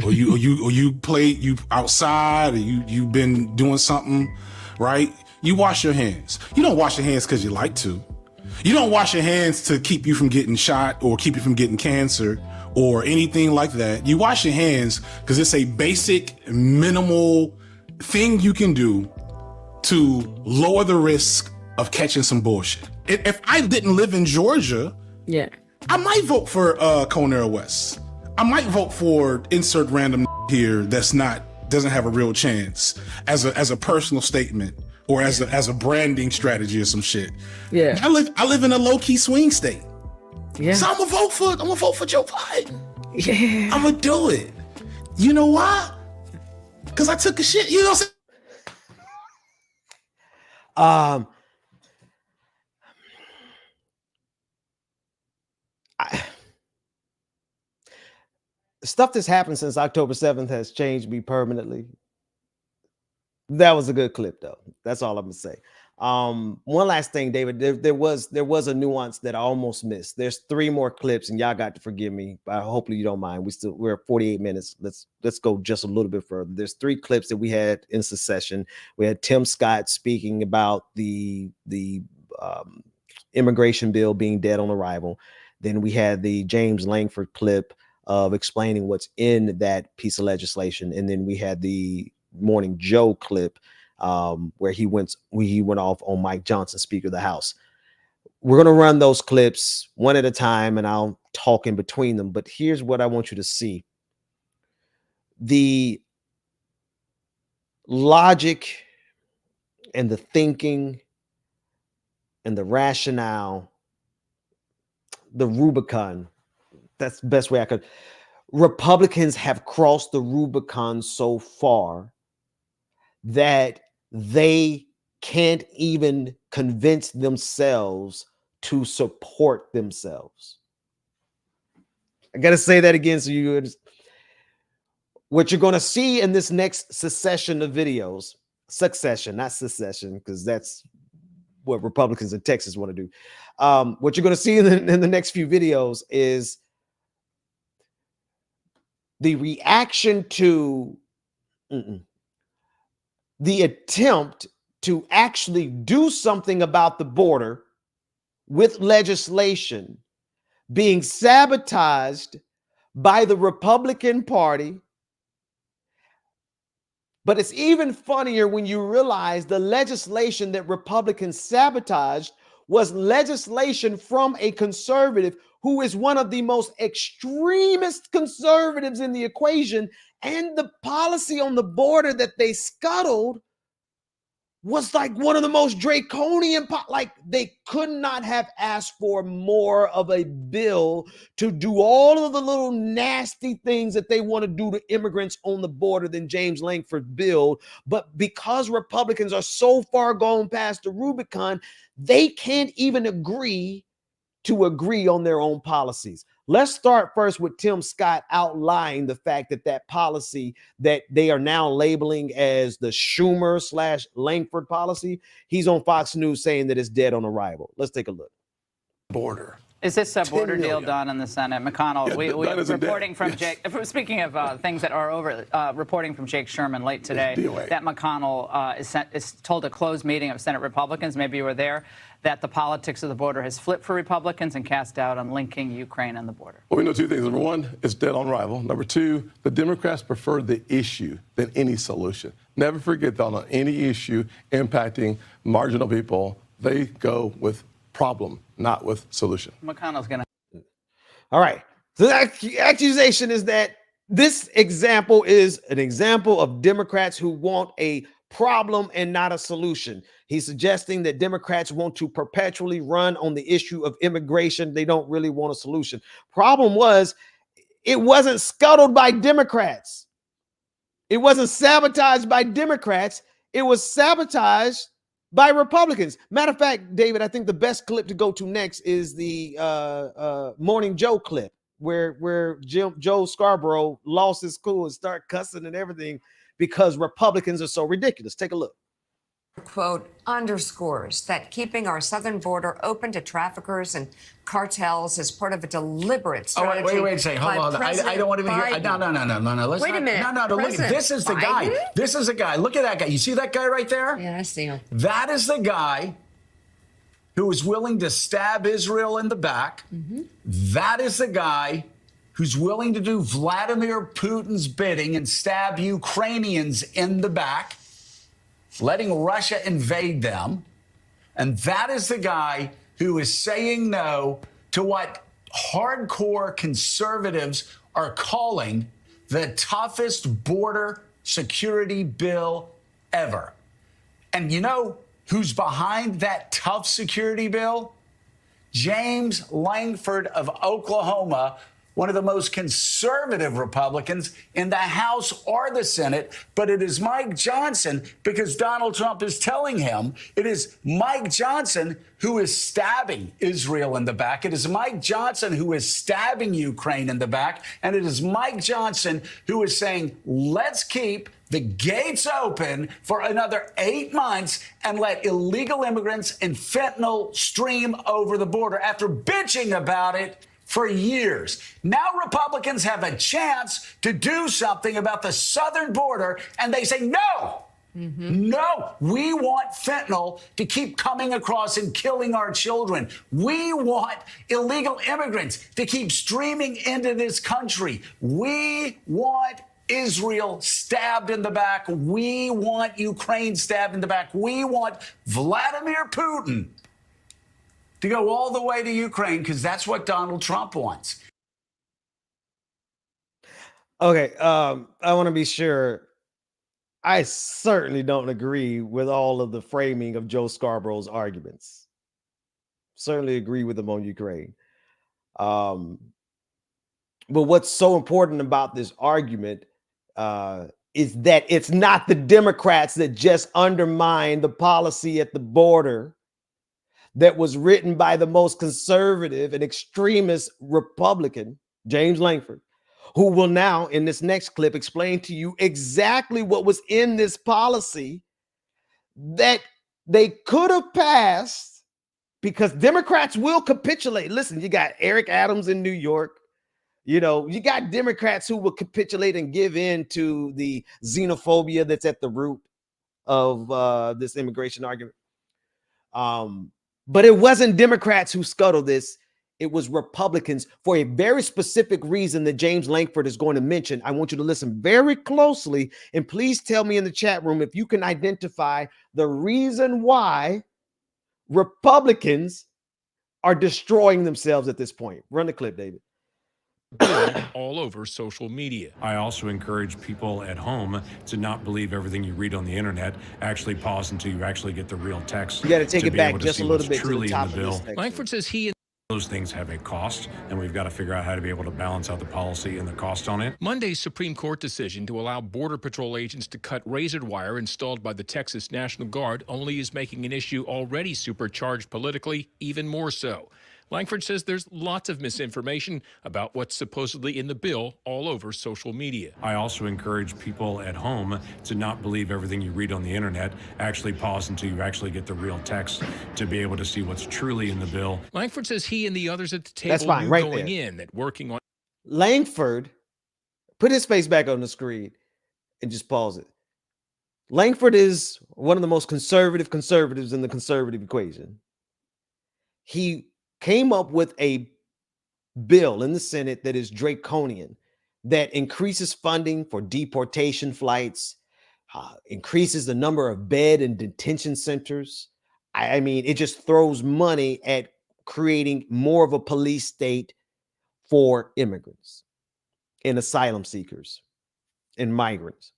or you outside, or you've been doing something, right? You wash your hands. You don't wash your hands because you like to. You don't wash your hands to keep you from getting shot or keep you from getting cancer or anything like that. You wash your hands because it's a basic, minimal thing you can do to lower the risk of catching some bullshit. If I didn't live in Georgia, yeah, I might vote for Conera West. I might vote for insert random here doesn't have a real chance as a personal statement or as a branding strategy or some shit. Yeah, I live in a low key swing state. Yeah, so I'm gonna vote for Joe Biden. Yeah, I'm gonna do it. You know why? Because I took a shit. You know what I'm saying? Stuff that's happened since October 7th has changed me permanently. That was a good clip, though. That's all I'm gonna say. One last thing, David. There was a nuance that I almost missed. There's 3 more clips, and y'all got to forgive me. Hopefully you don't mind. We're at 48 minutes. Let's go just a little bit further. There's 3 clips that we had in succession. We had Tim Scott speaking about the immigration bill being dead on arrival. Then we had the James Langford clip of explaining what's in that piece of legislation. And then we had the Morning Joe clip where he went off on Mike Johnson, Speaker of the House. We're going to run those clips one at a time, and I'll talk in between them. But here's what I want you to see. The logic and the thinking and the rationale, the Rubicon, that's the best way I could. Republicans have crossed the Rubicon so far that they can't even convince themselves to support themselves. I got to say that again so you understand. What you're going to see in this next succession of videos, succession, not secession, because that's what Republicans in Texas want to do. What you're going to see in the next few videos is the reaction to the attempt to actually do something about the border with legislation being sabotaged by the Republican Party. But it's even funnier when you realize the legislation that Republicans sabotaged was legislation from a conservative who is one of the most extremist conservatives in the equation. And the policy on the border that they scuttled was like one of the most draconian, like they could not have asked for more of a bill to do all of the little nasty things that they want to do to immigrants on the border than James Langford bill. But because Republicans are so far gone past the Rubicon, they can't even agree on their own policies. Let's start first with Tim Scott outlining the fact that policy that they are now labeling as the Schumer/Langford policy, he's on Fox News saying that it's dead on arrival. Let's take a look. Border. Is this a border deal done in the Senate? McConnell, yeah, we reporting from Jake. Speaking of things that are over, reporting from Jake Sherman late today that McConnell is told a closed meeting of Senate Republicans, maybe you were there, that the politics of the border has flipped for Republicans and cast doubt on linking Ukraine and the border. Well, we know two things. Number one, it's dead on arrival. Number two, the Democrats prefer the issue than any solution. Never forget that on any issue impacting marginal people, they go with problem, not with solution. McConnell's going to. All right. So the accusation is that this example is an example of Democrats who want a problem and not a solution. He's suggesting that Democrats want to perpetually run on the issue of immigration. They don't really want a solution. Problem was, it wasn't scuttled by Democrats. It wasn't sabotaged by Democrats. It was sabotaged by Republicans. Matter of fact, David, I think the best clip to go to next is the Morning Joe clip where Joe Scarborough lost his cool and started cussing and everything because Republicans are so ridiculous. Take a look. Quote, underscores that keeping our southern border open to traffickers and cartels is part of a deliberate strategy. Wait a second. Hold on. I don't want to hear. No. Let's wait a minute. No. Look, this is the guy. This is the guy. Look at that guy. You see that guy right there? Yeah, I see him. That is the guy who is willing to stab Israel in the back. Mm-hmm. That is the guy who's willing to do Vladimir Putin's bidding and stab Ukrainians in the back, letting Russia invade them. And that is the guy who is saying no to what hardcore conservatives are calling the toughest border security bill ever. And you know who's behind that tough security bill? James Langford of Oklahoma, one of the most conservative Republicans in the House or the Senate, but it is Mike Johnson, because Donald Trump is telling him it is Mike Johnson who is stabbing Israel in the back. It is Mike Johnson who is stabbing Ukraine in the back. And it is Mike Johnson who is saying, let's keep the gates open for another 8 months and let illegal immigrants and fentanyl stream over the border after bitching about it for years. Now Republicans have a chance to do something about the southern border, and they say, no, No, we want fentanyl to keep coming across and killing our children. We want illegal immigrants to keep streaming into this country. We want Israel stabbed in the back. We want Ukraine stabbed in the back. We want Vladimir Putin to go all the way to Ukraine because that's what Donald Trump wants. Okay, I want to be sure. I certainly don't agree with all of the framing of Joe Scarborough's arguments. Certainly agree with him on Ukraine. But what's so important about this argument is that it's not the Democrats that just undermine the policy at the border that was written by the most conservative and extremist Republican, James Langford, who will now, in this next clip, explain to you exactly what was in this policy that they could have passed because Democrats will capitulate. Listen, you got Eric Adams in New York. You know, you got Democrats who will capitulate and give in to the xenophobia that's at the root of this immigration argument. But it wasn't Democrats who scuttled this. It was Republicans for a very specific reason that James Langford is going to mention. I want you to listen very closely and please tell me in the chat room if you can identify the reason why Republicans are destroying themselves at this point. Run the clip, David. All over social media. I also encourage people at home to not believe everything you read on the internet. Actually pause until you actually get the real text. You got to take it back just a little bit to the top of this bill. Langford says those things have a cost, and we've got to figure out how to be able to balance out the policy and the cost on it. Monday's Supreme Court decision to allow Border Patrol agents to cut razor wire installed by the Texas National Guard only is making an issue already supercharged politically even more so. Langford says there's lots of misinformation about what's supposedly in the bill all over social media. I also encourage people at home to not believe everything you read on the internet. Actually pause until you actually get the real text to be able to see what's truly in the bill. Langford says he and the others at the table That's fine, knew right going there. in that working on Langford, put his face back on the screen and just pause it. Langford is one of the most conservatives in the conservative equation. He came up with a bill in the Senate that is draconian, that increases funding for deportation flights, increases the number of bed and detention centers. I mean, it just throws money at creating more of a police state for immigrants and asylum seekers and migrants.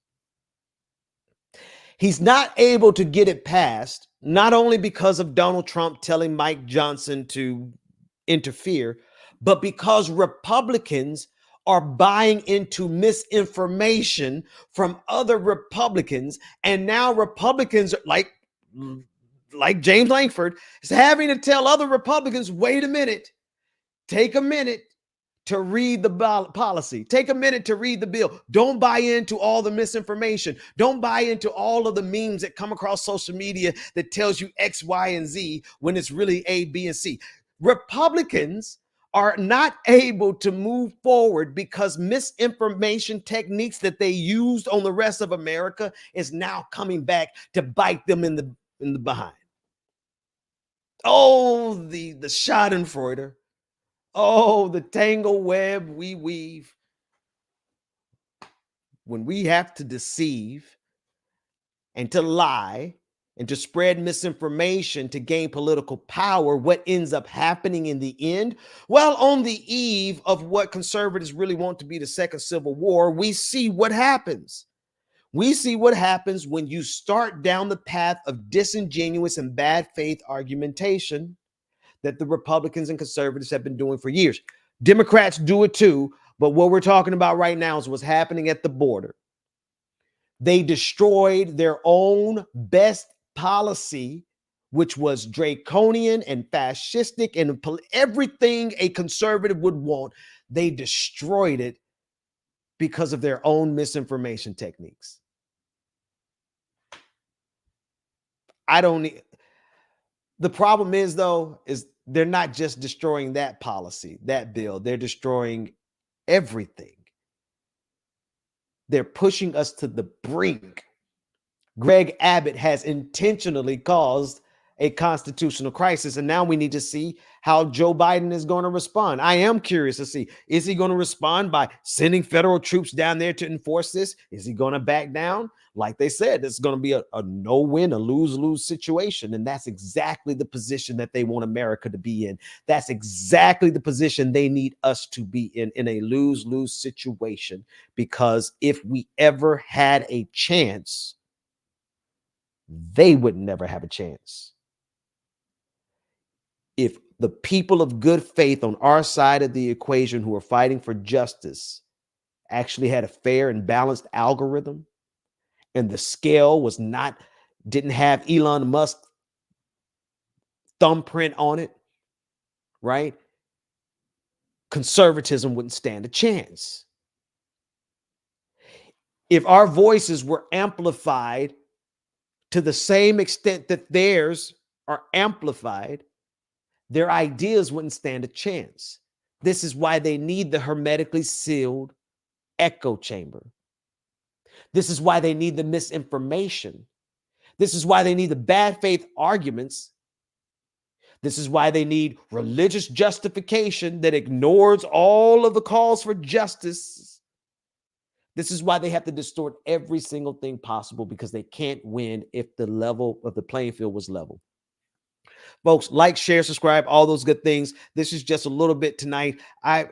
He's not able to get it passed, not only because of Donald Trump telling Mike Johnson to interfere, but because Republicans are buying into misinformation from other Republicans. And now Republicans, like James Langford, is having to tell other Republicans, wait a minute, take a minute to read the policy. Take a minute to read the bill. Don't buy into all the misinformation. Don't buy into all of the memes that come across social media that tells you X, Y, and Z when it's really A, B, and C. Republicans are not able to move forward because misinformation techniques that they used on the rest of America is now coming back to bite them in the behind. Oh, the Schadenfreude. Oh, the tangle web we weave. When we have to deceive and to lie and to spread misinformation to gain political power, what ends up happening in the end? Well, on the eve of what conservatives really want to be the second Civil War, we see what happens. We see what happens when you start down the path of disingenuous and bad faith argumentation that the Republicans and conservatives have been doing for years. Democrats do it too, but what we're talking about right now is what's happening at the border. They destroyed their own best policy, which was draconian and fascistic and everything a conservative would want. They destroyed it because of their own misinformation techniques. The problem is, though, is they're not just destroying that policy, that bill. They're destroying everything. They're pushing us to the brink Greg Abbott has intentionally caused a constitutional crisis. And now we need to see how Joe Biden is going to respond. I am curious to see, is he going to respond by sending federal troops down there to enforce this? Is he going to back down? Like they said, it's going to be a no-win, a lose-lose situation. And that's exactly the position that they want America to be in. That's exactly the position they need us to be in a lose-lose situation. Because if we ever had a chance, they would never have a chance. If the people of good faith on our side of the equation who are fighting for justice actually had a fair and balanced algorithm, and the scale didn't have Elon Musk thumbprint on it, right? Conservatism wouldn't stand a chance. If our voices were amplified to the same extent that theirs are amplified, their ideas wouldn't stand a chance. This is why they need the hermetically sealed echo chamber. This is why they need the misinformation. This is why they need the bad faith arguments. This is why they need religious justification that ignores all of the calls for justice. This is why they have to distort every single thing possible, because they can't win if the level of the playing field was level. Folks, like, share, subscribe, all those good things. This is just a little bit tonight. I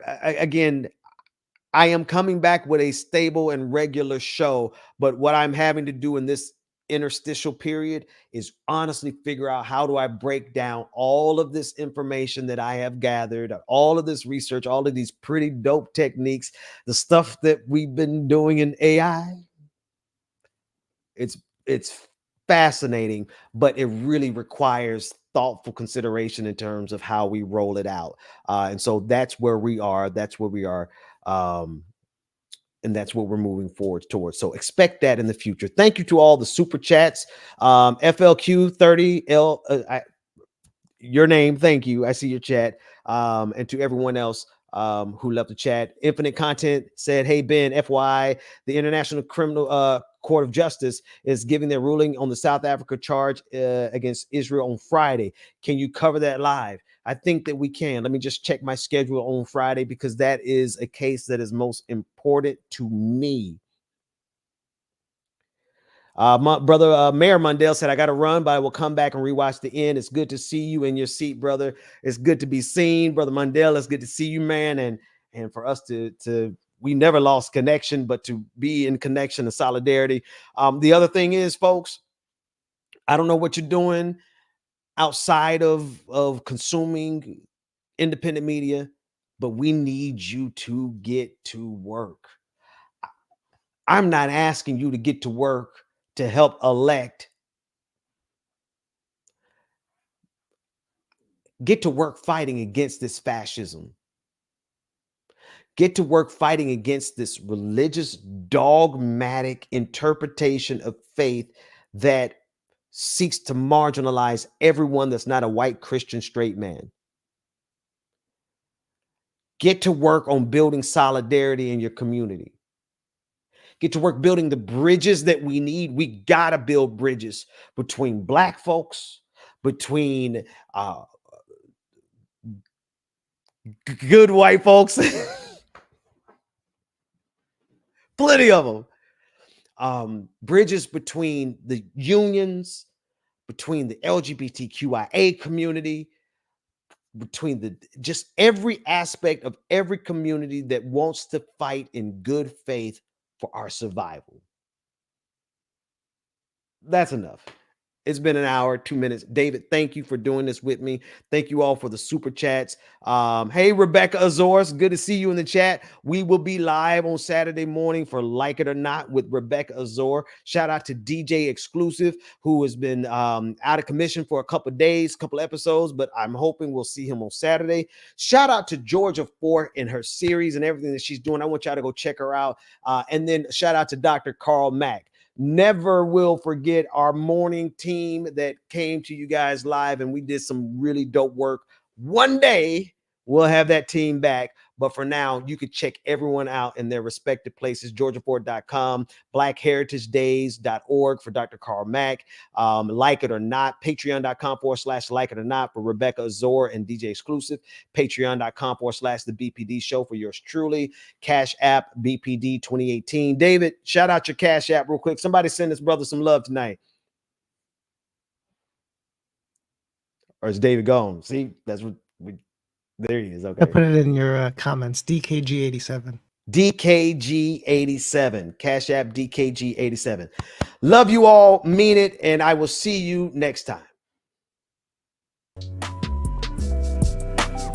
am coming back with a stable and regular show, but what I'm having to do in this interstitial period is honestly figure out, how do I break down all of this information that I have gathered, all of this research, all of these pretty dope techniques, the stuff that we've been doing in AI. It's fascinating, but it really requires thoughtful consideration in terms of how we roll it out. And so that's where we are. That's where we are. And that's what we're moving forward towards. So expect that in the future. Thank you to all the super chats. FLQ30L, your name. Thank you. I see your chat. And to everyone else who left the chat. Infinite Content said, "Hey Ben, FYI, the International Criminal Court of Justice is giving their ruling on the South Africa charge against Israel on Friday. Can you cover that live?" I think that we can. Let me just check my schedule on Friday, because that is a case that is most important to me. My brother Mayor Mundell said, "I got to run, but I will come back and rewatch the end. It's good to see you in your seat, brother. It's good to be seen, brother Mundell. It's good to see you, man. And for us to we never lost connection, but to be in connection and solidarity." The other thing is, folks, I don't know what you're doing outside of consuming independent media, but we need you to get to work. I'm not asking you to get to work to help elect. Get to work fighting against this fascism. Get to work fighting against this religious, dogmatic interpretation of faith that seeks to marginalize everyone that's not a white Christian straight man. Get to work on building solidarity in your community. Get to work building the bridges that we need. We got to build bridges between Black folks, between good white folks, plenty of them. Bridges between the unions, between the LGBTQIA community, between just every aspect of every community that wants to fight in good faith for our survival. That's enough. It's been an hour, 2 minutes. David, thank you for doing this with me. Thank you all for the super chats. Hey, Rebecca Azores, good to see you in the chat. We will be live on Saturday morning for Like It or Not with Rebecca Azor. Shout out to DJ Exclusive, who has been out of commission for a couple of days, couple episodes, but I'm hoping we'll see him on Saturday. Shout out to Georgia Fort and her series and everything that she's doing. I want y'all to go check her out. And then shout out to Dr. Carl Mack. Never will forget our morning team that came to you guys live, and we did some really dope work. One day We'll have that team back. But for now, you could check everyone out in their respective places, georgiaford.com, blackheritagedays.org for Dr. Carl Mack, Like It or Not, patreon.com/like it or not for Rebecca Azor and DJ Exclusive, patreon.com/the BPD show for yours truly, Cash App BPD 2018. David, shout out your Cash App real quick. Somebody send this brother some love tonight. Or is David gone? See, that's what we... There he is. Okay. I put it in your comments. DKG87. DKG87. Cash App DKG87. Love you all. Mean it. And I will see you next time.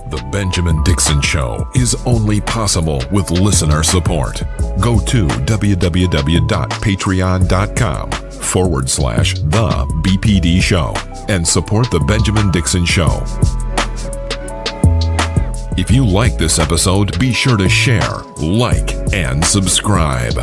The Benjamin Dixon Show is only possible with listener support. Go to www.patreon.com/the BPD show and support The Benjamin Dixon Show. If you like this episode, be sure to share, like, and subscribe.